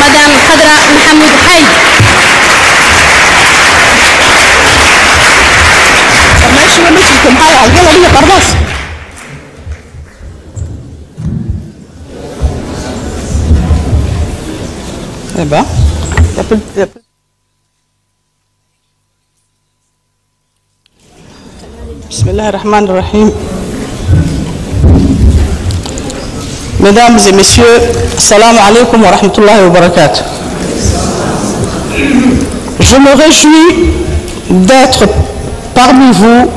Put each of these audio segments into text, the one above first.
Madame Khadra Mohamed Haïd. Eh ben, Bismillahirrahmanirrahim. Mesdames et messieurs, salam alaikum wa rahmatullahi wa barakatuh. Je me réjouis d'être parmi vous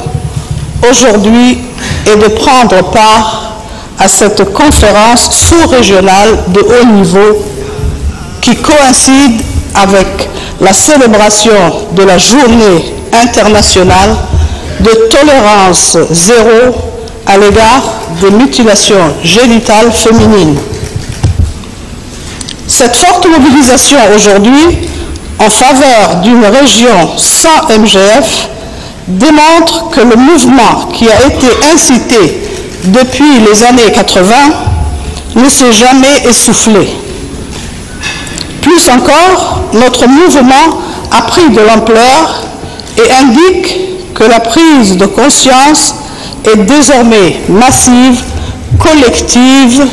aujourd'hui et de prendre part à cette conférence sous-régionale de haut niveau qui coïncide avec la célébration de la journée internationale de tolérance zéro à l'égard des mutilations génitales féminines. Cette forte mobilisation aujourd'hui en faveur d'une région sans MGF démontre que le mouvement qui a été incité depuis les années 80 ne s'est jamais essoufflé. Plus encore, notre mouvement a pris de l'ampleur et indique que la prise de conscience est désormais massive, collective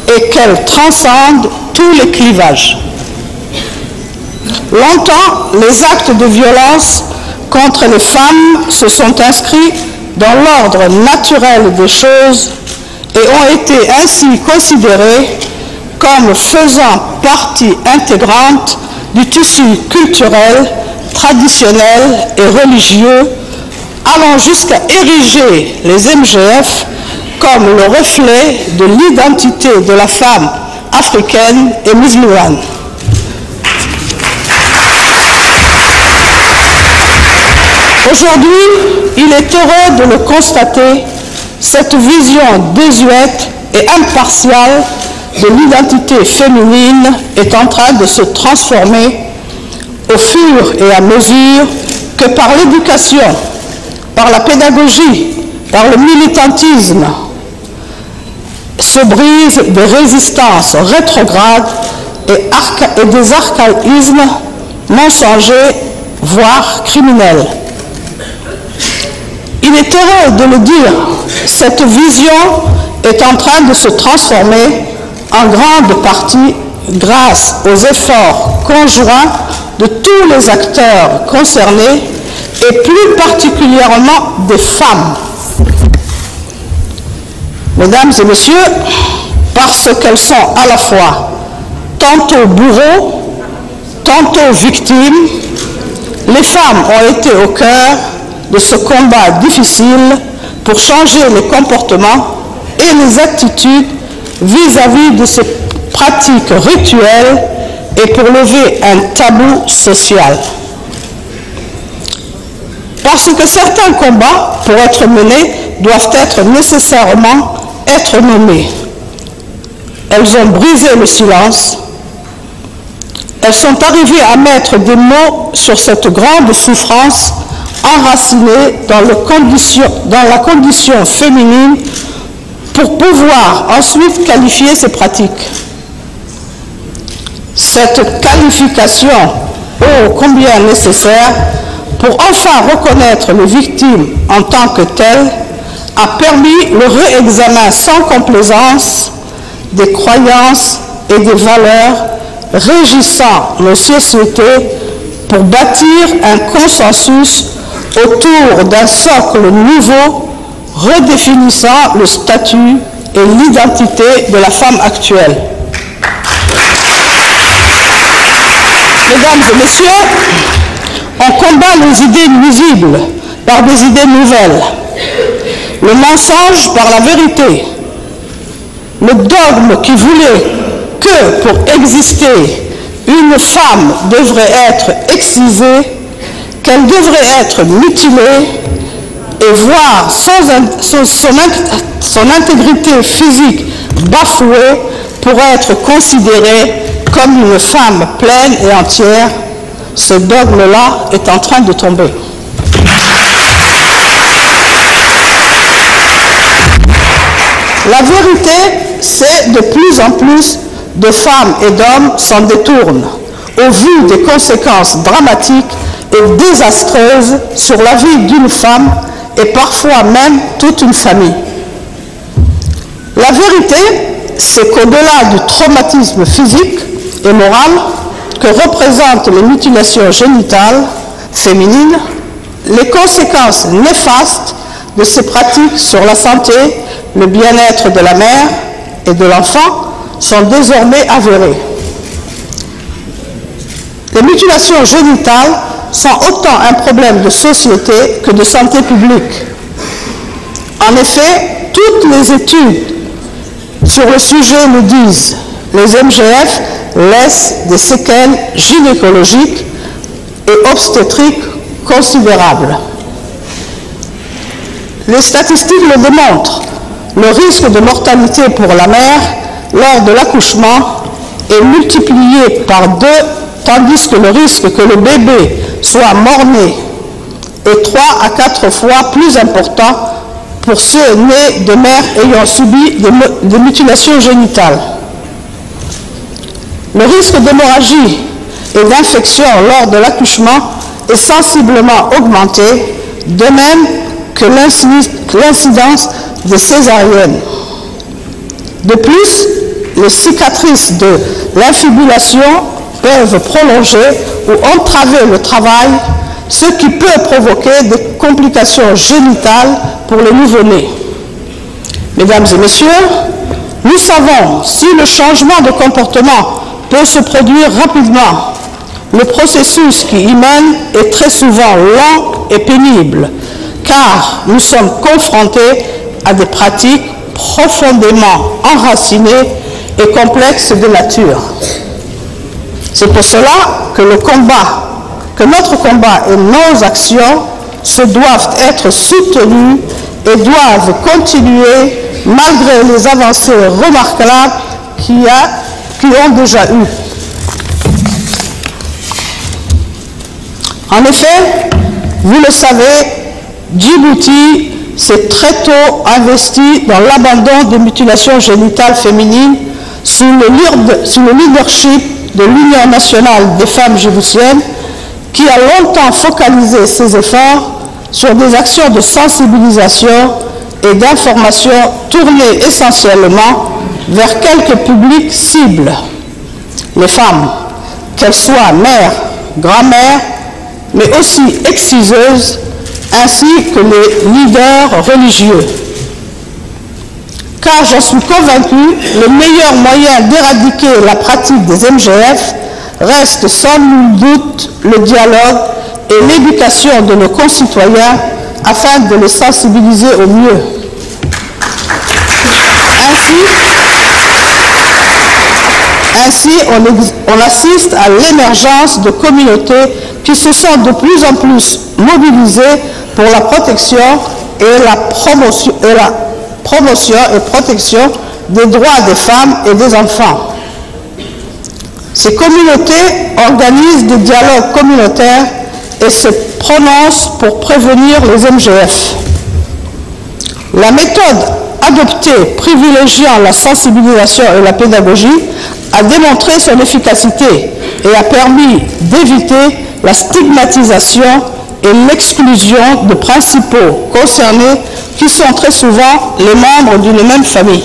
et qu'elle transcende tous les clivages. Longtemps, les actes de violence contre les femmes se sont inscrits dans l'ordre naturel des choses et ont été ainsi considérés comme faisant partie intégrante du tissu culturel, traditionnel et religieux, allant jusqu'à ériger les MGF comme le reflet de l'identité de la femme africaine et musulmane. Aujourd'hui, il est heureux de le constater, cette vision désuète et impartiale de l'identité féminine est en train de se transformer au fur et à mesure que par l'éducation, par la pédagogie, par le militantisme, se brisent des résistances rétrogrades et des archaïsmes mensongers, voire criminels. Il est heureux de le dire, cette vision est en train de se transformer en grande partie grâce aux efforts conjoints de tous les acteurs concernés et plus particulièrement des femmes. Mesdames et messieurs, parce qu'elles sont à la fois tantôt bourreaux, tantôt victimes, les femmes ont été au cœur de ce combat difficile pour changer les comportements et les attitudes vis-à-vis de ces pratiques rituelles et pour lever un tabou social. Parce que certains combats, pour être menés, doivent être nécessairement être nommés. Elles ont brisé le silence. Elles sont arrivées à mettre des mots sur cette grande souffrance enracinée dans la condition féminine pour pouvoir ensuite qualifier ces pratiques. Cette qualification, ô combien nécessaire, pour enfin reconnaître les victimes en tant que telles, a permis le réexamen sans complaisance des croyances et des valeurs régissant nos sociétés pour bâtir un consensus autour d'un socle nouveau redéfinissant le statut et l'identité de la femme actuelle. Mesdames et messieurs, on combat les idées nuisibles par des idées nouvelles, le mensonge par la vérité, le dogme qui voulait que pour exister, une femme devrait être excisée, qu'elle devrait être mutilée et voir son intégrité physique bafouée pour être considérée comme une femme pleine et entière. Ce dogme-là est en train de tomber. La vérité, c'est de plus en plus de femmes et d'hommes s'en détournent au vu des conséquences dramatiques et désastreuses sur la vie d'une femme et parfois même toute une famille. La vérité, c'est qu'au-delà du traumatisme physique et moral que représentent les mutilations génitales féminines, les conséquences néfastes de ces pratiques sur la santé, le bien-être de la mère et de l'enfant sont désormais avérées. Les mutilations génitales sont autant un problème de société que de santé publique. En effet, toutes les études sur le sujet le disent, les MGF laissent des séquelles gynécologiques et obstétriques considérables. Les statistiques le démontrent, le risque de mortalité pour la mère lors de l'accouchement est multiplié par 2, tandis que le risque que le bébé soit mort-né est 3 à 4 fois plus important pour ceux nés de mères ayant subi des mutilations génitales. Le risque d'hémorragie et d'infection lors de l'accouchement est sensiblement augmenté, de même que l'incidence des césariennes. De plus, les cicatrices de l'infibulation peuvent prolonger ou entraver le travail, ce qui peut provoquer des complications génitales pour le nouveau-né. Mesdames et messieurs, nous savons si le changement de comportement peut se produire rapidement. Le processus qui y mène est très souvent lent et pénible, car nous sommes confrontés à des pratiques profondément enracinées et complexes de nature. C'est pour cela que notre combat et nos actions se doivent être soutenus et doivent continuer malgré les avancées remarquables qui ont déjà eu. En effet, vous le savez, Djibouti s'est très tôt investi dans l'abandon des mutilations génitales féminines sous le leadership de l'Union nationale des femmes djiboutiennes, qui a longtemps focalisé ses efforts sur des actions de sensibilisation et d'information tournées essentiellement vers quelques publics cibles. Les femmes, qu'elles soient mères, grand-mères, mais aussi exciseuses, ainsi que les leaders religieux. Car j'en suis convaincu, le meilleur moyen d'éradiquer la pratique des MGF reste sans nul doute le dialogue et l'éducation de nos concitoyens afin de les sensibiliser au mieux. Ainsi, on assiste à l'émergence de communautés qui se sont de plus en plus mobilisées pour la protection et la promotion et protection des droits des femmes et des enfants. Ces communautés organisent des dialogues communautaires et se prononcent pour prévenir les MGF. La méthode adoptée privilégiant la sensibilisation et la pédagogie a démontré son efficacité et a permis d'éviter la stigmatisation et l'exclusion de principaux concernés qui sont très souvent les membres d'une même famille.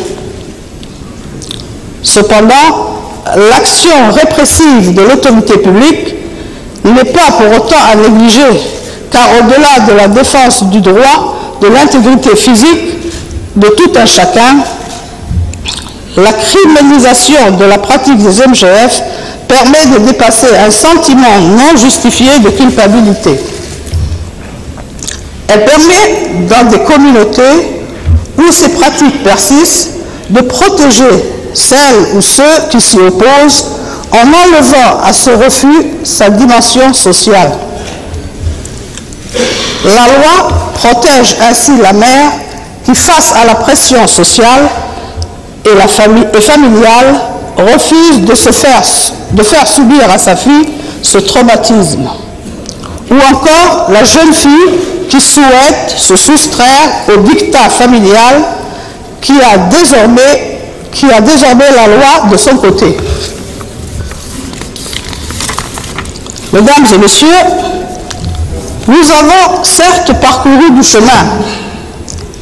Cependant, l'action répressive de l'autorité publique n'est pas pour autant à négliger, car au-delà de la défense du droit, de l'intégrité physique de tout un chacun, la criminalisation de la pratique des MGF permet de dépasser un sentiment non justifié de culpabilité. Elle permet, dans des communautés où ces pratiques persistent, de protéger celles ou ceux qui s'y opposent en enlevant à ce refus sa dimension sociale. La loi protège ainsi la mère qui, face à la pression sociale et familiale, refuse de faire subir à sa fille ce traumatisme. Ou encore la jeune fille qui souhaite se soustraire au dictat familial qui a désormais qui a désormais la loi de son côté. Mesdames et messieurs, nous avons certes parcouru du chemin,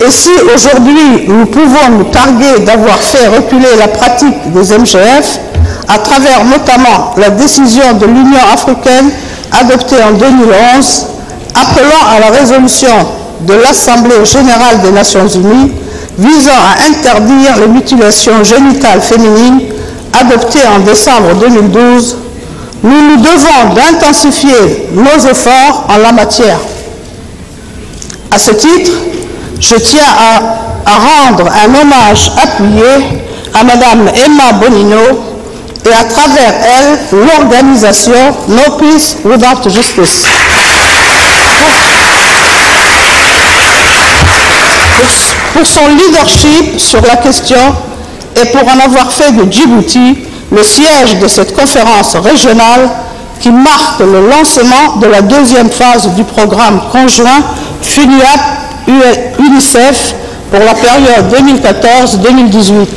et si aujourd'hui nous pouvons nous targuer d'avoir fait reculer la pratique des MGF, à travers notamment la décision de l'Union africaine adoptée en 2011, appelant à la résolution de l'Assemblée générale des Nations unies visant à interdire les mutilations génitales féminines, adoptée en décembre 2012, nous nous devons d'intensifier nos efforts en la matière. À ce titre, je tiens à rendre un hommage appuyé à Madame Emma Bonino et à travers elle l'organisation No Peace Without Justice. Pour son leadership sur la question et pour en avoir fait de Djibouti le siège de cette conférence régionale qui marque le lancement de la deuxième phase du programme conjoint FUNIAP-UNICEF pour la période 2014-2018.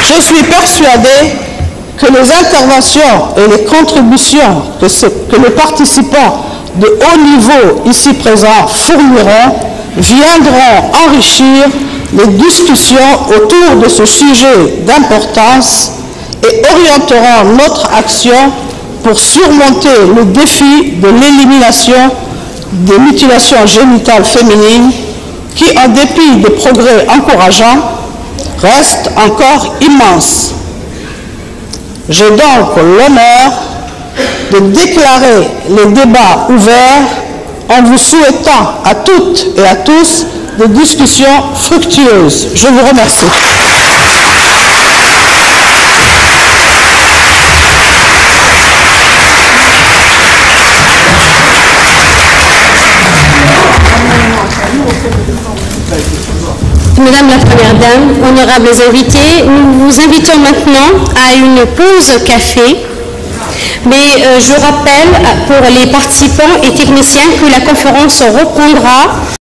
Je suis persuadée que les interventions et les contributions que les participants de haut niveau ici présents fourniront viendront enrichir les discussions autour de ce sujet d'importance et orienteront notre action pour surmonter le défi de l'élimination des mutilations génitales féminines qui, en dépit des progrès encourageants, reste encore immense. J'ai donc l'honneur de déclarer les débats ouverts en vous souhaitant à toutes et à tous des discussions fructueuses. Je vous remercie. Madame la Première Dame, honorables invités, nous vous invitons maintenant à une pause café. Mais je rappelle pour les participants et techniciens que la conférence reprendra